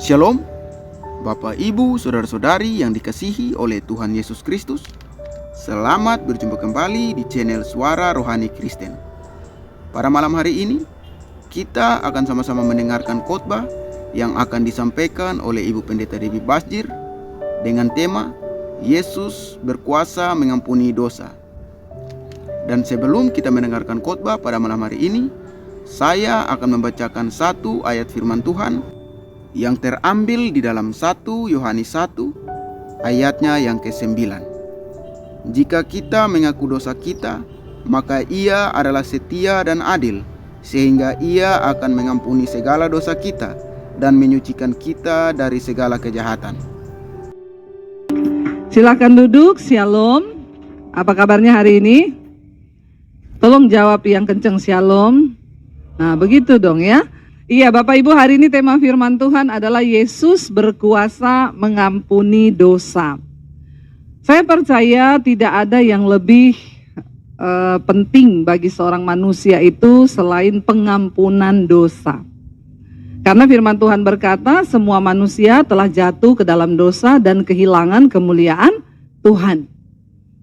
Shalom, Bapak, Ibu, Saudara-saudari yang dikasihi oleh Tuhan Yesus Kristus. Selamat berjumpa kembali di channel Suara Rohani Kristen. Pada malam hari ini, kita akan sama-sama mendengarkan khotbah yang akan disampaikan oleh Ibu Pendeta Debbie Basjir dengan tema Yesus berkuasa mengampuni dosa. Dan sebelum kita mendengarkan khotbah pada malam hari ini, saya akan membacakan satu ayat firman Tuhan yang terambil di dalam 1 Yohanes 1 ayatnya yang ke-9. Jika kita mengaku dosa kita, maka Ia adalah setia dan adil, sehingga Ia akan mengampuni segala dosa kita dan menyucikan kita dari segala kejahatan. Silakan duduk. Shalom. Apa kabarnya hari ini? Tolong jawab yang kenceng, shalom. Nah, begitu dong ya. Iya, Bapak Ibu, hari ini tema firman Tuhan adalah Yesus berkuasa mengampuni dosa. Saya percaya tidak ada yang lebih penting bagi seorang manusia itu selain pengampunan dosa. Karena firman Tuhan berkata, semua manusia telah jatuh ke dalam dosa dan kehilangan kemuliaan Tuhan.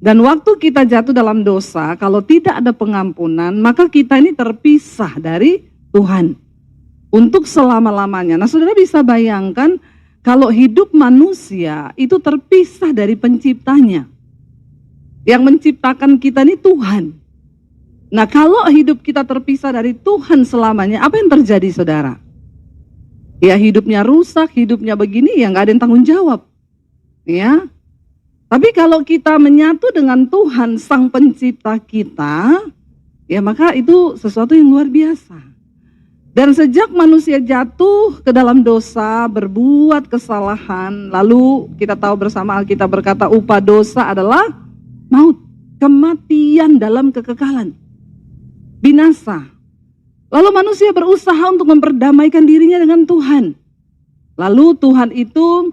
Dan waktu kita jatuh dalam dosa, kalau tidak ada pengampunan, maka kita ini terpisah dari Tuhan untuk selama-lamanya. Nah, saudara bisa bayangkan kalau hidup manusia itu terpisah dari penciptanya. Yang menciptakan kita ini Tuhan. Nah, kalau hidup kita terpisah dari Tuhan selamanya, apa yang terjadi, saudara? Ya, hidupnya rusak, hidupnya begini, ya nggak ada yang tanggung jawab. Ya. Tapi kalau kita menyatu dengan Tuhan, Sang Pencipta kita, ya maka itu sesuatu yang luar biasa. Dan sejak manusia jatuh ke dalam dosa, berbuat kesalahan, lalu kita tahu bersama Alkitab berkata upah dosa adalah maut, kematian dalam kekekalan, binasa. Lalu manusia berusaha untuk memperdamaikan dirinya dengan Tuhan. Lalu Tuhan itu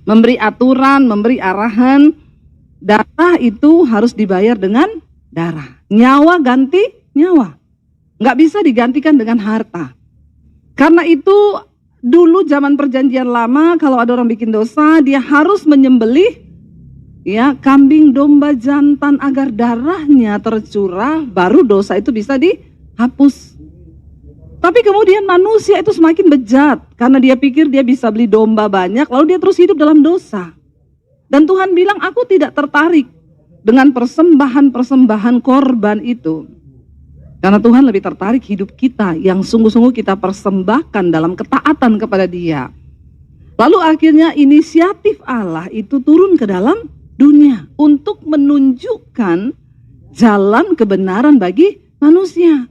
memberi aturan, memberi arahan, darah itu harus dibayar dengan darah. Nyawa ganti nyawa. Nggak bisa digantikan dengan harta. Karena itu dulu zaman perjanjian lama kalau ada orang bikin dosa dia harus menyembelih ya kambing, domba, jantan agar darahnya tercurah baru dosa itu bisa dihapus. Tapi kemudian manusia itu semakin bejat karena dia pikir dia bisa beli domba banyak lalu dia terus hidup dalam dosa. Dan Tuhan bilang aku tidak tertarik dengan persembahan-persembahan korban itu. Karena Tuhan lebih tertarik hidup kita yang sungguh-sungguh kita persembahkan dalam ketaatan kepada Dia. Lalu akhirnya inisiatif Allah itu turun ke dalam dunia untuk menunjukkan jalan kebenaran bagi manusia.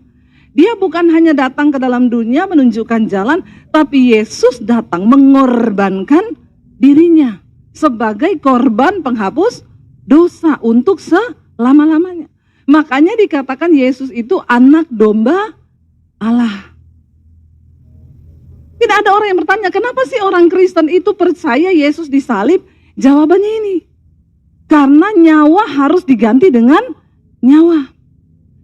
Dia bukan hanya datang ke dalam dunia menunjukkan jalan, tapi Yesus datang mengorbankan dirinya sebagai korban penghapus dosa untuk selama-lamanya. Makanya dikatakan Yesus itu anak domba Allah. Tidak ada orang yang bertanya, kenapa sih orang Kristen itu percaya Yesus disalib? Jawabannya ini, karena nyawa harus diganti dengan nyawa.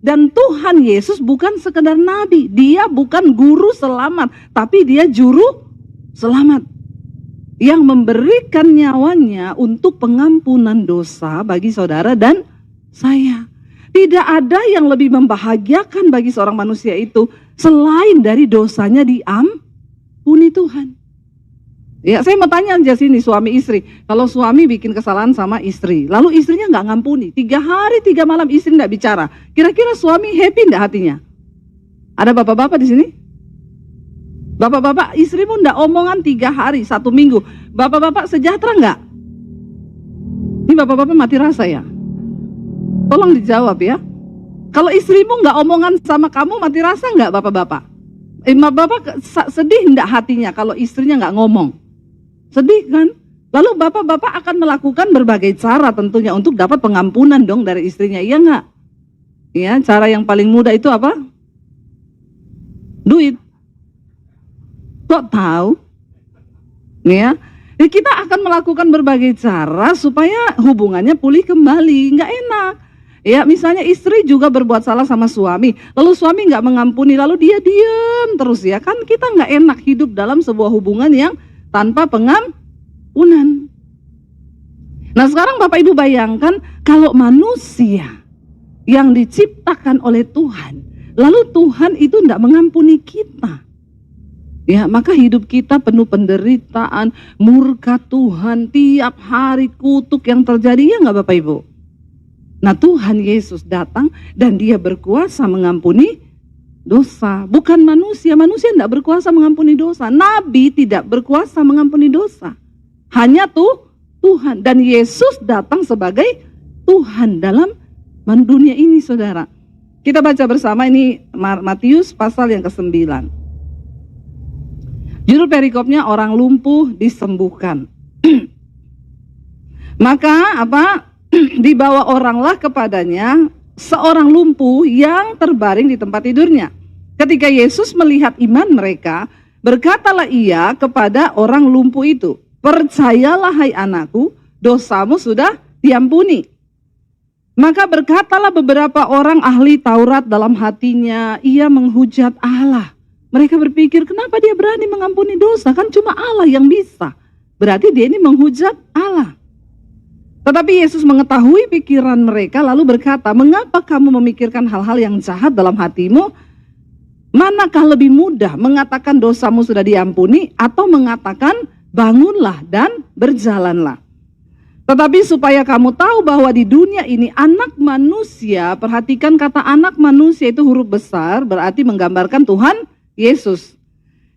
Dan Tuhan Yesus bukan sekedar nabi, dia bukan guru selamat, tapi dia juru selamat. Yang memberikan nyawanya untuk pengampunan dosa bagi saudara dan saya. Tidak ada yang lebih membahagiakan bagi seorang manusia itu selain dari dosanya diampuni Tuhan. Ya, saya mau tanya aja sini suami istri. Kalau suami bikin kesalahan sama istri, lalu istrinya nggak ngampuni, 3 hari 3 malam istri nggak bicara. Kira-kira suami happy nggak hatinya? Ada bapak-bapak di sini? Bapak-bapak, istrimu nggak omongan 3 hari 1 minggu. Bapak-bapak sejahtera nggak? Ini bapak-bapak mati rasa ya? Tolong dijawab ya. Kalau istrimu nggak omongan sama kamu mati rasa nggak bapak-bapak? Bapak sedih nggak hatinya kalau istrinya nggak ngomong? Sedih kan? Lalu bapak-bapak akan melakukan berbagai cara tentunya untuk dapat pengampunan dong dari istrinya, iya nggak? Ya, cara yang paling mudah itu apa? Duit. Kok tahu? Ya. Kita akan melakukan berbagai cara supaya hubungannya pulih kembali. Nggak enak. Ya, misalnya istri juga berbuat salah sama suami, lalu suami nggak mengampuni, lalu dia diam terus ya, kan kita nggak enak hidup dalam sebuah hubungan yang tanpa pengampunan. Nah sekarang Bapak Ibu bayangkan kalau manusia yang diciptakan oleh Tuhan, lalu Tuhan itu tidak mengampuni kita. Ya, maka hidup kita penuh penderitaan, murka Tuhan, tiap hari kutuk yang terjadi, ya nggak Bapak Ibu? Nah Tuhan Yesus datang dan dia berkuasa mengampuni dosa. Bukan manusia, manusia tidak berkuasa mengampuni dosa. Nabi tidak berkuasa mengampuni dosa. Hanya Tuhan. Dan Yesus datang sebagai Tuhan dalam dunia ini saudara. Kita baca bersama ini Matius pasal yang ke-9. Judul perikopnya orang lumpuh disembuhkan. Maka dibawa oranglah kepadanya seorang lumpuh yang terbaring di tempat tidurnya. Ketika Yesus melihat iman mereka, berkatalah ia kepada orang lumpuh itu, percayalah hai anakku, dosamu sudah diampuni. Maka berkatalah beberapa orang ahli Taurat dalam hatinya, ia menghujat Allah. Mereka berpikir, kenapa dia berani mengampuni dosa? Kan cuma Allah yang bisa. Berarti dia ini menghujat Allah. Tetapi Yesus mengetahui pikiran mereka lalu berkata, mengapa kamu memikirkan hal-hal yang jahat dalam hatimu? Manakah lebih mudah mengatakan dosamu sudah diampuni atau mengatakan bangunlah dan berjalanlah? Tetapi supaya kamu tahu bahwa di dunia ini anak manusia, perhatikan kata anak manusia itu huruf besar, berarti menggambarkan Tuhan Yesus.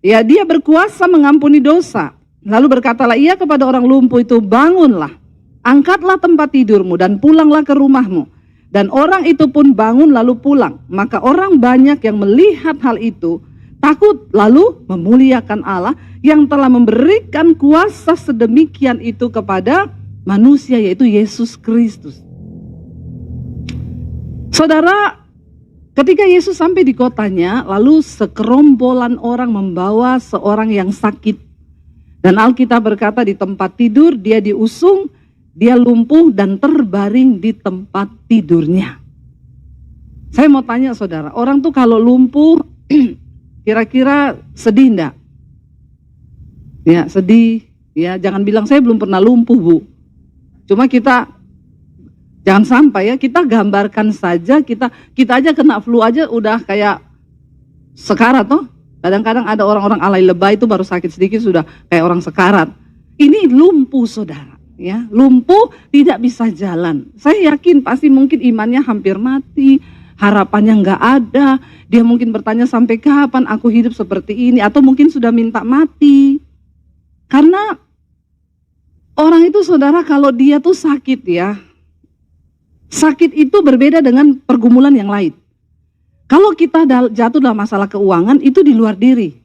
Ya, dia berkuasa mengampuni dosa. Lalu berkatalah ia kepada orang lumpuh itu, bangunlah, angkatlah tempat tidurmu dan pulanglah ke rumahmu. Dan orang itu pun bangun lalu pulang. Maka orang banyak yang melihat hal itu takut lalu memuliakan Allah yang telah memberikan kuasa sedemikian itu kepada manusia, yaitu Yesus Kristus. Saudara, ketika Yesus sampai di kotanya, lalu sekerombolan orang membawa seorang yang sakit. Dan Alkitab berkata di tempat tidur dia diusung, dia lumpuh dan terbaring di tempat tidurnya. Saya mau tanya saudara, orang tuh kalau lumpuh kira-kira sedih enggak? Ya sedih, ya jangan bilang saya belum pernah lumpuh Bu. Cuma kita jangan sampai ya, kita gambarkan saja, kita aja kena flu aja udah kayak sekarat toh. Kadang-kadang ada orang-orang alay lebay itu baru sakit sedikit sudah kayak orang sekarat. Ini lumpuh saudara, ya lumpuh tidak bisa jalan. Saya yakin pasti mungkin imannya hampir mati, harapannya nggak ada. Dia mungkin bertanya sampai kapan aku hidup seperti ini, atau mungkin sudah minta mati. Karena orang itu saudara kalau dia tuh sakit ya, sakit itu berbeda dengan pergumulan yang lain. Kalau kita jatuh dalam masalah keuangan, itu di luar diri.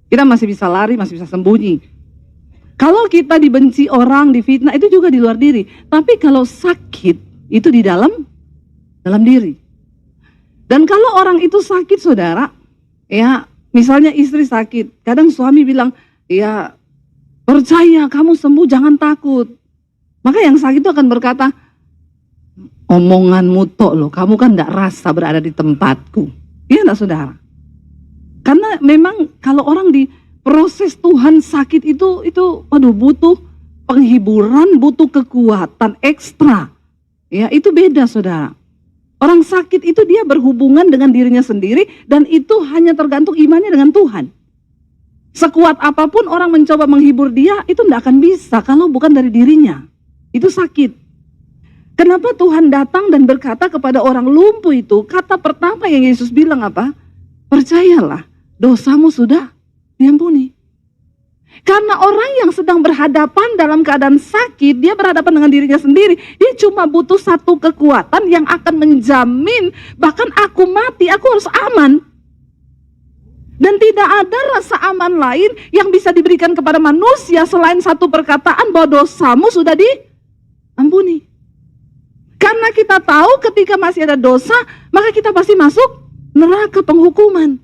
Kita masih bisa lari, masih bisa sembunyi. Kalau kita dibenci orang, difitnah, itu juga di luar diri. Tapi kalau sakit, itu di dalam diri. Dan kalau orang itu sakit saudara, ya misalnya istri sakit, kadang suami bilang, ya percaya kamu sembuh, jangan takut. Maka yang sakit itu akan berkata, omonganmu tok loh, kamu kan enggak rasa berada di tempatku. Iya enggak saudara? Karena memang kalau orang di proses Tuhan sakit itu butuh penghiburan, butuh kekuatan ekstra. Ya, itu beda saudara. Orang sakit itu dia berhubungan dengan dirinya sendiri dan itu hanya tergantung imannya dengan Tuhan. Sekuat apapun orang mencoba menghibur dia, itu tidak akan bisa kalau bukan dari dirinya. Itu sakit. Kenapa Tuhan datang dan berkata kepada orang lumpuh itu, kata pertama yang Yesus bilang apa? Percayalah, dosamu sudah diampuni. Karena orang yang sedang berhadapan dalam keadaan sakit, dia berhadapan dengan dirinya sendiri. Dia cuma butuh satu kekuatan yang akan menjamin, bahkan aku mati, aku harus aman. Dan tidak ada rasa aman lain yang bisa diberikan kepada manusia selain satu perkataan bahwa dosamu sudah diampuni. Karena kita tahu ketika masih ada dosa, maka kita pasti masuk neraka penghukuman.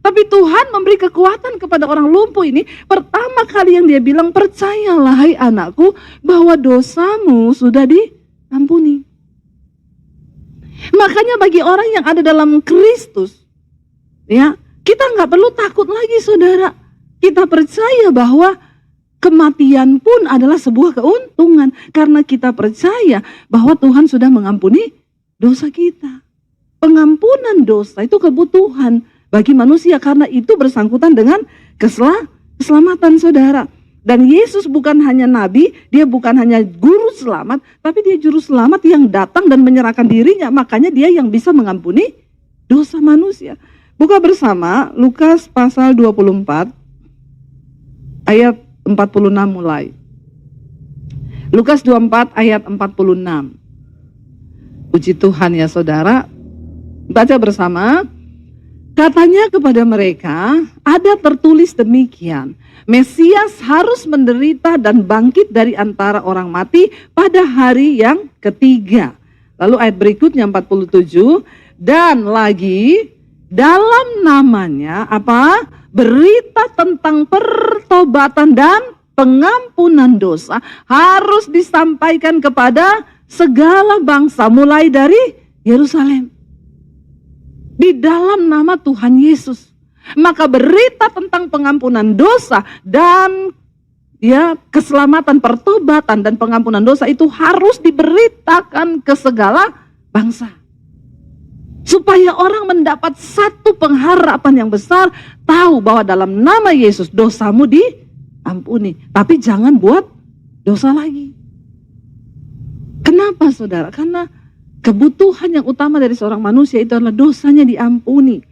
Tapi Tuhan memberi kekuatan kepada orang lumpuh ini. Pertama kali yang dia bilang, percayalah hai anakku bahwa dosamu sudah diampuni. Makanya bagi orang yang ada dalam Kristus, ya kita nggak perlu takut lagi saudara. Kita percaya bahwa kematian pun adalah sebuah keuntungan karena kita percaya bahwa Tuhan sudah mengampuni dosa kita. Pengampunan dosa itu kebutuhan bagi manusia karena itu bersangkutan dengan keselamatan saudara. Dan Yesus bukan hanya nabi, dia bukan hanya guru selamat, tapi dia juru selamat yang datang dan menyerahkan dirinya. Makanya dia yang bisa mengampuni dosa manusia. Buka bersama Lukas pasal 24 ayat 46 mulai. Lukas 24 ayat 46. Puji Tuhan ya saudara. Baca bersama. Katanya kepada mereka, ada tertulis demikian, Mesias harus menderita dan bangkit dari antara orang mati pada hari yang ketiga. Lalu ayat berikutnya 47, dan lagi dalam namanya apa? Berita tentang pertobatan dan pengampunan dosa harus disampaikan kepada segala bangsa mulai dari Yerusalem. Di dalam nama Tuhan Yesus. Maka berita tentang pengampunan dosa dan keselamatan, pertobatan dan pengampunan dosa itu harus diberitakan ke segala bangsa. Supaya orang mendapat satu pengharapan yang besar, tahu bahwa dalam nama Yesus dosamu diampuni. Tapi jangan buat dosa lagi. Kenapa saudara? Karena kebutuhan yang utama dari seorang manusia itu adalah dosanya diampuni.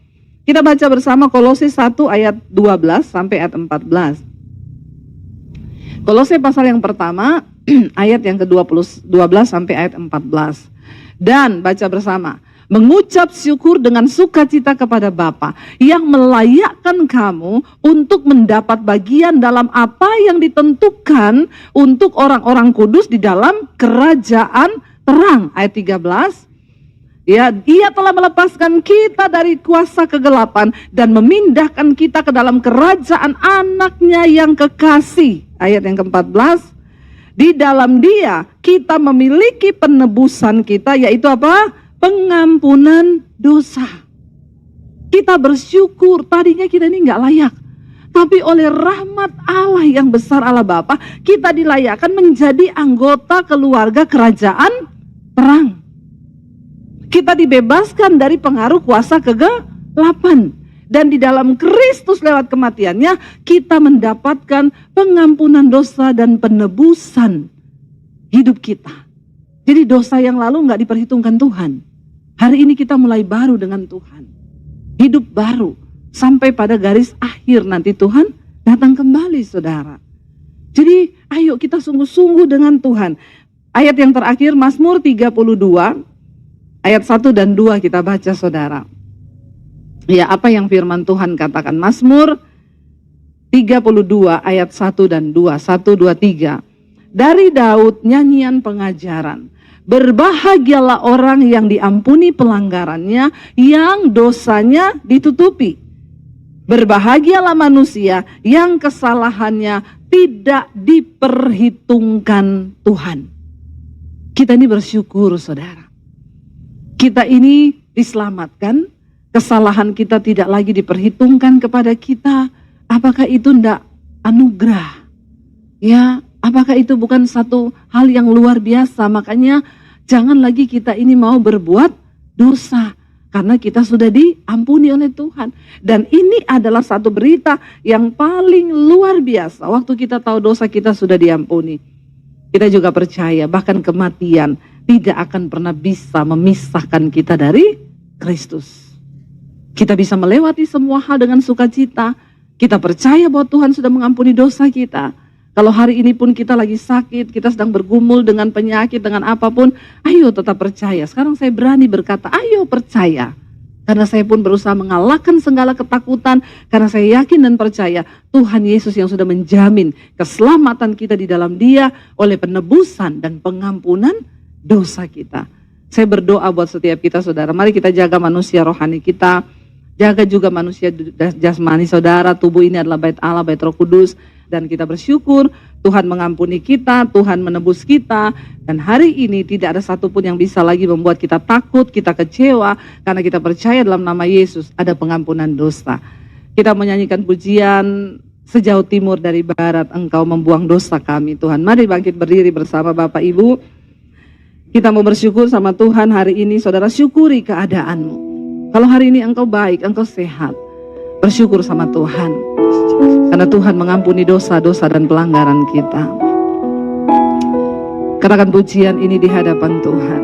Kita baca bersama Kolose 1 ayat 12 sampai ayat 14. Kolose pasal yang pertama ayat yang ke-12 sampai ayat 14. Dan baca bersama, mengucap syukur dengan sukacita kepada Bapa yang melayakkan kamu untuk mendapat bagian dalam apa yang ditentukan untuk orang-orang kudus di dalam kerajaan terang. Ayat 13, ia telah melepaskan kita dari kuasa kegelapan dan memindahkan kita ke dalam kerajaan anaknya yang kekasih. Ayat yang ke-14, di dalam dia kita memiliki penebusan kita, yaitu apa? Pengampunan dosa. Kita bersyukur, tadinya kita ini gak layak, tapi oleh rahmat Allah yang besar, Allah Bapa, kita dilayakkan menjadi anggota keluarga kerajaan terang. Kita dibebaskan dari pengaruh kuasa kegelapan. Dan di dalam Kristus lewat kematiannya, kita mendapatkan pengampunan dosa dan penebusan hidup kita. Jadi dosa yang lalu gak diperhitungkan Tuhan. Hari ini kita mulai baru dengan Tuhan. Hidup baru. Sampai pada garis akhir nanti Tuhan datang kembali saudara. Jadi ayo kita sungguh-sungguh dengan Tuhan. Ayat yang terakhir Mazmur 32 ayat 1 dan 2 kita baca saudara. Ya, apa yang firman Tuhan katakan? Mazmur 32 ayat 1 dan 2. 1, 2, 3. Dari Daud nyanyian pengajaran. Berbahagialah orang yang diampuni pelanggarannya, yang dosanya ditutupi. Berbahagialah manusia yang kesalahannya tidak diperhitungkan Tuhan. Kita ini bersyukur saudara. Kita ini diselamatkan, kesalahan kita tidak lagi diperhitungkan kepada kita. Apakah itu tidak anugerah? Ya, apakah itu bukan satu hal yang luar biasa? Makanya jangan lagi kita ini mau berbuat dosa. Karena kita sudah diampuni oleh Tuhan. Dan ini adalah satu berita yang paling luar biasa. Waktu kita tahu dosa kita sudah diampuni. Kita juga percaya bahkan kematian tidak akan pernah bisa memisahkan kita dari Kristus. Kita bisa melewati semua hal dengan sukacita. Kita percaya bahwa Tuhan sudah mengampuni dosa kita. Kalau hari ini pun kita lagi sakit, kita sedang bergumul dengan penyakit, dengan apapun, ayo tetap percaya. Sekarang saya berani berkata, ayo percaya. Karena saya pun berusaha mengalahkan segala ketakutan, karena saya yakin dan percaya Tuhan Yesus yang sudah menjamin keselamatan kita di dalam Dia oleh penebusan dan pengampunan dosa kita. Saya berdoa buat setiap kita saudara, mari kita jaga manusia rohani kita, jaga juga manusia jasmani saudara. Tubuh ini adalah bait Allah, bait Roh Kudus. Dan kita bersyukur Tuhan mengampuni kita, Tuhan menebus kita. Dan hari ini tidak ada satupun yang bisa lagi membuat kita takut, kita kecewa. Karena kita percaya dalam nama Yesus ada pengampunan dosa. Kita menyanyikan pujian sejauh timur dari barat Engkau membuang dosa kami Tuhan. Mari bangkit berdiri bersama Bapak Ibu. Kita mau bersyukur sama Tuhan hari ini. Saudara, syukuri keadaanmu. Kalau hari ini engkau baik, engkau sehat, bersyukur sama Tuhan. Karena Tuhan mengampuni dosa-dosa dan pelanggaran kita. Katakan pujian ini di hadapan Tuhan.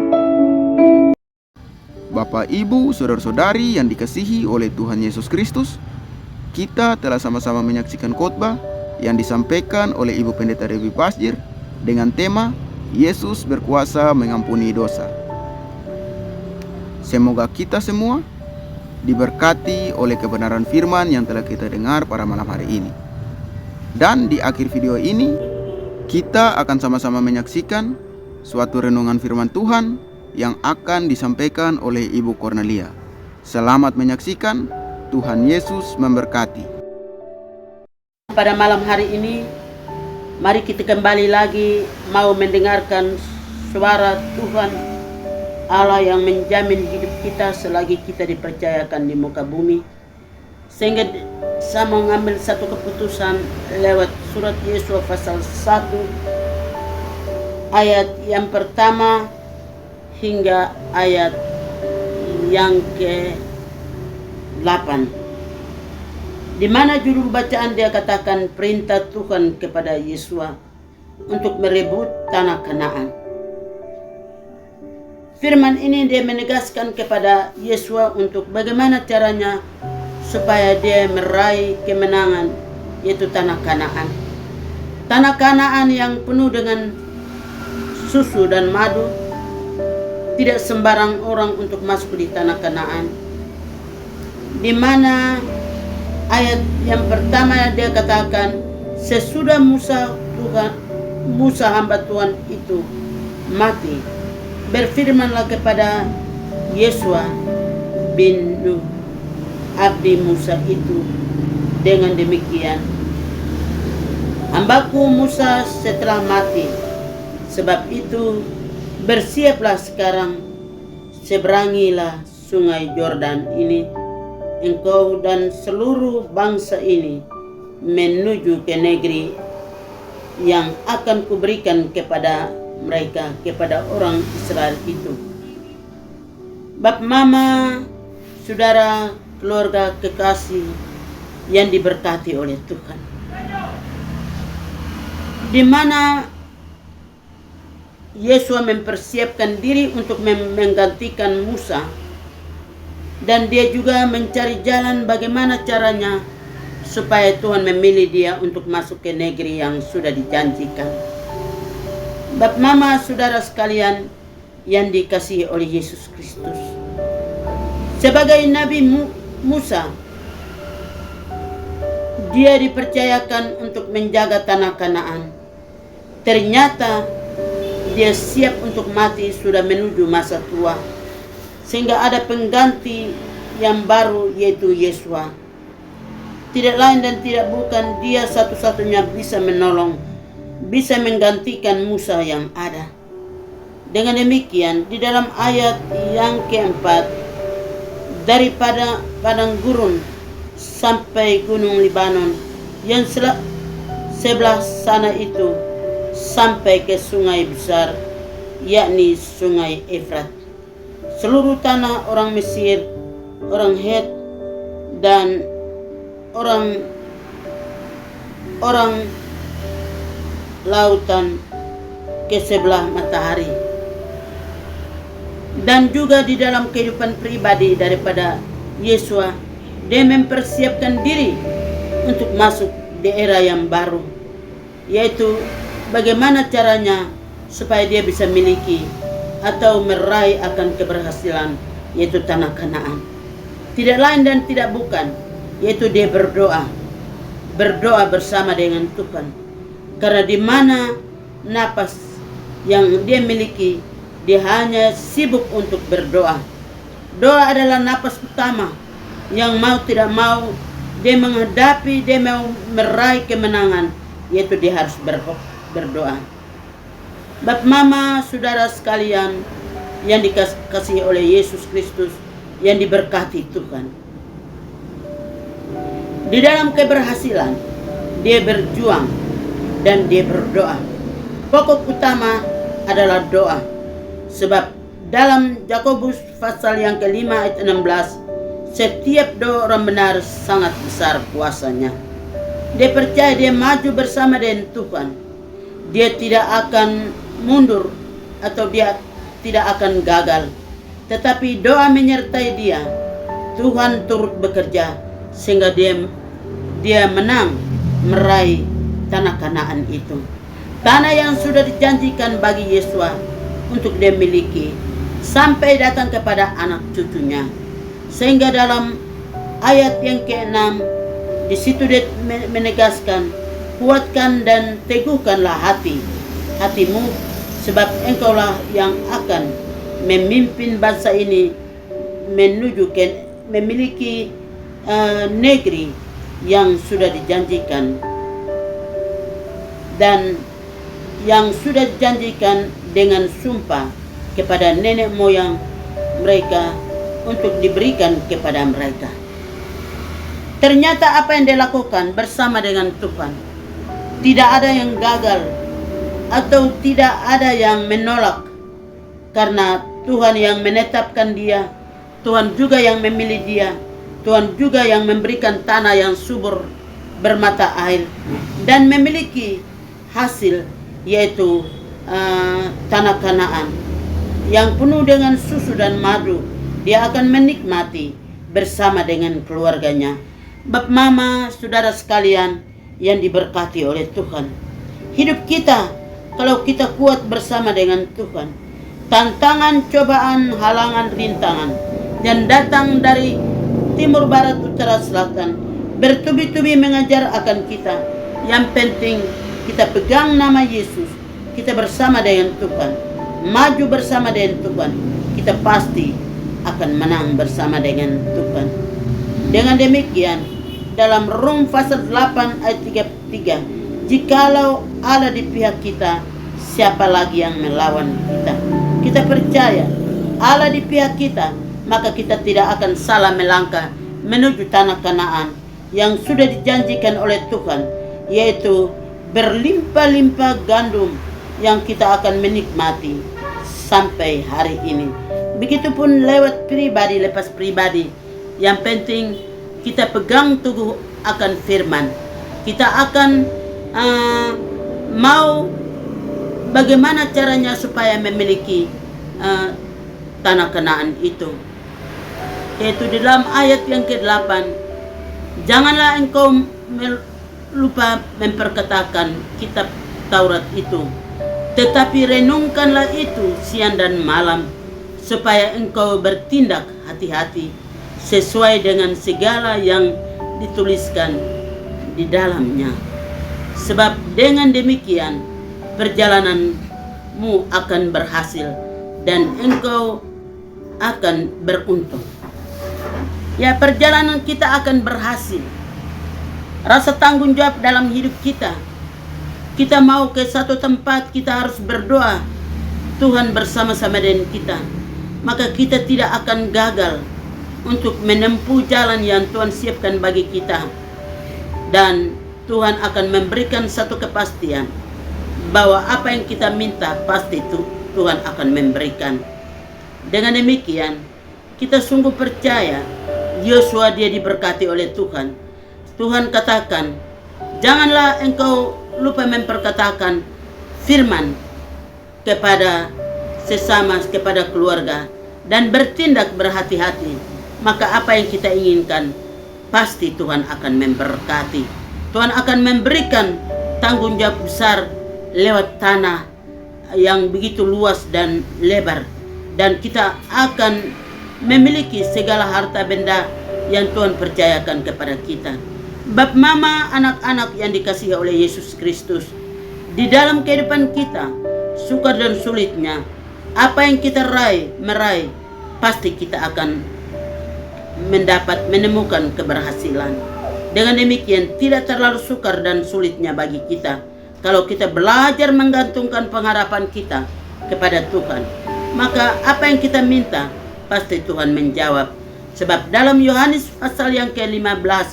Bapak, Ibu, saudara-saudari yang dikasihi oleh Tuhan Yesus Kristus, kita telah sama-sama menyaksikan khotbah yang disampaikan oleh Ibu Pendeta Dewi Pasjir dengan tema Yesus berkuasa mengampuni dosa. Semoga kita semua diberkati oleh kebenaran firman yang telah kita dengar pada malam hari ini. Dan di akhir video ini, kita akan sama-sama menyaksikan suatu renungan firman Tuhan yang akan disampaikan oleh Ibu Cornelia. Selamat menyaksikan. Tuhan Yesus memberkati. Pada malam hari ini, mari kita kembali lagi mau mendengarkan suara Tuhan Allah yang menjamin hidup kita selagi kita dipercayakan di muka bumi. Sehingga saya mengambil satu keputusan lewat surat Yesua pasal 1 ayat yang pertama hingga ayat yang ke-8, di mana judul bacaan dia katakan perintah Tuhan kepada Yesua untuk merebut tanah Kanaan. Firman ini dia menegaskan kepada Yesua untuk bagaimana caranya supaya dia meraih kemenangan, yaitu tanah Kanaan. Tanah Kanaan yang penuh dengan susu dan madu. Tidak sembarang orang untuk masuk di tanah Kanaan. Di mana ayat yang pertama dia katakan, sesudah Musa hamba Tuhan itu mati, berfirmanlah kepada Yesua bin Nun, abdi Musa itu, dengan demikian, hambaku Musa setelah mati, sebab itu bersiaplah sekarang, seberangilah sungai Yordan ini, engkau dan seluruh bangsa ini menuju ke negeri yang akan kuberikan kepada mereka, kepada orang Israel itu. Bapak, mama, saudara, keluarga kekasih yang diberkati oleh Tuhan, di mana Yesua mempersiapkan diri untuk menggantikan Musa, dan dia juga mencari jalan bagaimana caranya supaya Tuhan memilih dia untuk masuk ke negeri yang sudah dijanjikan. Bapak, mama, saudara sekalian yang dikasihi oleh Yesus Kristus, sebagai Nabi Musa, dia dipercayakan untuk menjaga tanah Kanaan. Ternyata dia siap untuk mati, sudah menuju masa tua, sehingga ada pengganti yang baru, yaitu Yesua. Tidak lain dan tidak bukan, dia satu-satunya bisa menolong, bisa menggantikan Musa yang ada. Dengan demikian, di dalam ayat yang keempat, daripada padang gurun sampai gunung Libanon yang sebelah sana itu, sampai ke sungai besar, yakni sungai Efrat, seluruh tanah orang Mesir, orang Het, dan orang lautan ke sebelah matahari. Dan juga di dalam kehidupan pribadi daripada Yesua, dia mempersiapkan diri untuk masuk di era yang baru, yaitu bagaimana caranya supaya dia bisa miliki atau meraih akan keberhasilan, yaitu tanah Kanaan. Tidak lain dan tidak bukan, yaitu dia berdoa bersama dengan Tuhan. Karena di mana napas yang dia miliki, dia hanya sibuk untuk berdoa. Doa adalah napas utama yang mau tidak mau dia menghadapi, dia mau meraih kemenangan, yaitu dia harus berdoa. Bapak, mama, saudara sekalian yang dikasihi oleh Yesus Kristus, yang diberkati Tuhan, di dalam keberhasilan, dia berjuang, dan dia berdoa. Pokok utama adalah doa. Sebab dalam Yakobus pasal yang kelima ayat 16, setiap doa orang benar sangat besar kuasanya. Dia percaya dia maju bersama dengan Tuhan. Dia tidak akan mundur atau dia tidak akan gagal. Tetapi doa menyertai dia. Tuhan turut bekerja sehingga dia menang meraih tanah Kanaan itu. Tanah yang sudah dijanjikan bagi Yesua untuk dia miliki sampai datang kepada anak cucunya. Sehingga dalam ayat yang ke-6 di situ dia menegaskan, kuatkan dan teguhkanlah hatimu, sebab engkaulah yang akan memimpin bangsa ini menuju ke memiliki negeri yang sudah dijanjikan, dan yang sudah dijanjikan dengan sumpah kepada nenek moyang mereka untuk diberikan kepada mereka. Ternyata apa yang dilakukan bersama dengan Tuhan, tidak ada yang gagal atau tidak ada yang menolak, karena Tuhan yang menetapkan dia, Tuhan juga yang memilih dia, Tuhan juga yang memberikan tanah yang subur bermata air dan memiliki hasil, yaitu tanah Kanaan yang penuh dengan susu dan madu. Dia akan menikmati bersama dengan keluarganya. Bapak, mama, saudara sekalian yang diberkati oleh Tuhan, hidup kita kalau kita kuat bersama dengan Tuhan, tantangan, cobaan, halangan, rintangan yang datang dari timur, barat, utara, selatan bertubi-tubi mengajar akan kita. Yang penting kita pegang nama Yesus, kita bersama dengan Tuhan, maju bersama dengan Tuhan, kita pasti akan menang bersama dengan Tuhan. Dengan demikian, dalam Rom pasal 8 ayat 33, jikalau Allah di pihak kita, siapa lagi yang melawan kita? Kita percaya Allah di pihak kita, maka kita tidak akan salah melangkah menuju tanah Kanaan yang sudah dijanjikan oleh Tuhan, yaitu berlimpah-limpah gandum yang kita akan menikmati sampai hari ini. Begitupun lewat pribadi, lepas pribadi, yang penting kita pegang teguh akan firman. Kita akan mau bagaimana caranya supaya memiliki tanah Kanaan itu, yaitu di dalam ayat yang ke-8, janganlah engkau lupa memperkatakan kitab Taurat itu, tetapi renungkanlah itu siang dan malam, supaya engkau bertindak hati-hati sesuai dengan segala yang dituliskan di dalamnya. Sebab dengan demikian perjalananmu akan berhasil dan engkau akan beruntung. Ya, perjalanan kita akan berhasil. Rasa tanggung jawab dalam hidup kita. Kita mau ke satu tempat, kita harus berdoa. Tuhan bersama-sama dengan kita. Maka kita tidak akan gagal untuk menempuh jalan yang Tuhan siapkan bagi kita. Dan Tuhan akan memberikan satu kepastian bahwa apa yang kita minta pasti Tuhan akan memberikan. Dengan demikian, kita sungguh percaya Yosua dia diberkati oleh Tuhan. Tuhan katakan, janganlah engkau lupa memperkatakan firman kepada sesama, kepada keluarga, dan bertindak berhati-hati. Maka apa yang kita inginkan pasti Tuhan akan memberkati. Tuhan akan memberikan tanggung jawab besar lewat tanah yang begitu luas dan lebar, dan kita akan memiliki segala harta benda yang Tuhan percayakan kepada kita. Bab mama, anak-anak yang dikasihi oleh Yesus Kristus, di dalam kehidupan kita, sukar dan sulitnya, apa yang kita meraih, pasti kita akan menemukan keberhasilan. Dengan demikian, tidak terlalu sukar dan sulitnya bagi kita kalau kita belajar menggantungkan pengharapan kita kepada Tuhan. Maka apa yang kita minta pasti Tuhan menjawab. Sebab dalam Yohanes pasal yang ke-15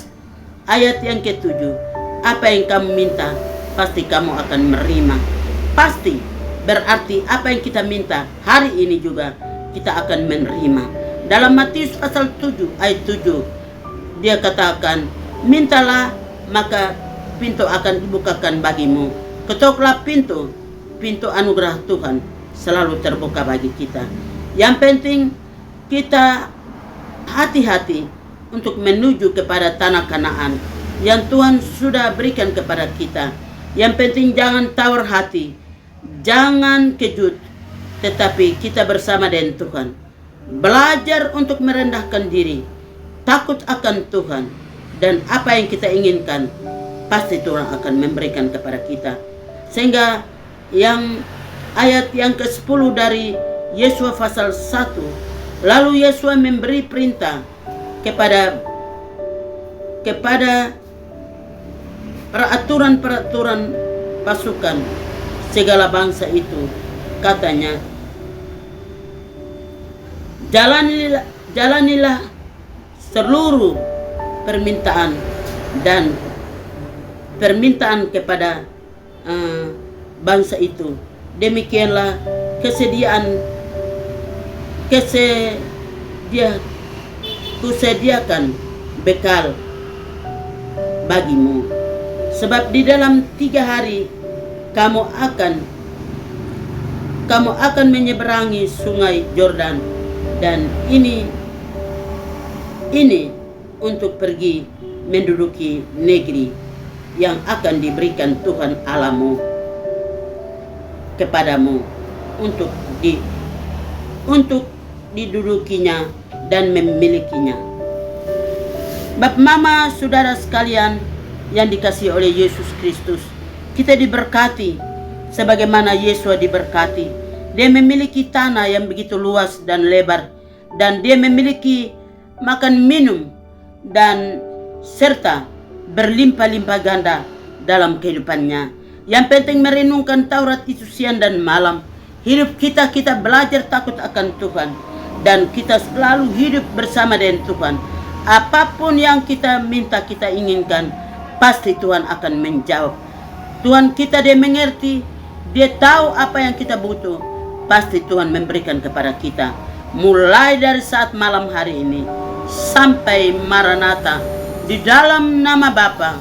ayat yang ke-7, apa yang kamu minta, pasti kamu akan menerima. Pasti berarti apa yang kita minta hari ini juga kita akan menerima. Dalam Matius pasal 7 ayat 7, dia katakan, mintalah maka pintu akan dibukakan bagimu. Ketoklah pintu, pintu anugerah Tuhan selalu terbuka bagi kita. Yang penting kita hati-hati untuk menuju kepada tanah Kanaan yang Tuhan sudah berikan kepada kita. Yang penting jangan tawar hati, jangan kejut, tetapi kita bersama dengan Tuhan. Belajar untuk merendahkan diri, takut akan Tuhan, dan apa yang kita inginkan pasti Tuhan akan memberikan kepada kita. Sehingga yang ayat yang ke-10 dari Yesua pasal 1, lalu Yesua memberi perintah kepada peraturan pasukan segala bangsa itu, katanya, jalanilah seluruh permintaan kepada bangsa itu. Demikianlah kusediakan bekal bagimu, sebab di dalam 3 hari kamu akan menyeberangi sungai Yordan, dan ini untuk pergi menduduki negeri yang akan diberikan Tuhan Allahmu kepadamu untuk didudukinya dan memilikinya. Bapak, Mama, saudara sekalian yang dikasihi oleh Yesus Kristus, kita diberkati sebagaimana Yesus diberkati. Dia memiliki tanah yang begitu luas dan lebar, dan dia memiliki makan minum dan serta berlimpah-limpah ganda dalam kehidupannya. Yang penting merenungkan Taurat itu siang dan malam. Hidup kita belajar takut akan Tuhan, dan kita selalu hidup bersama dengan Tuhan. Apapun yang kita minta, kita inginkan, pasti Tuhan akan menjawab. Tuhan kita dia mengerti, dia tahu apa yang kita butuh, pasti Tuhan memberikan kepada kita. Mulai dari saat malam hari ini sampai Maranatha, di dalam nama Bapa,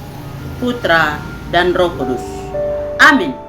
Putra, dan Roh Kudus. Amin.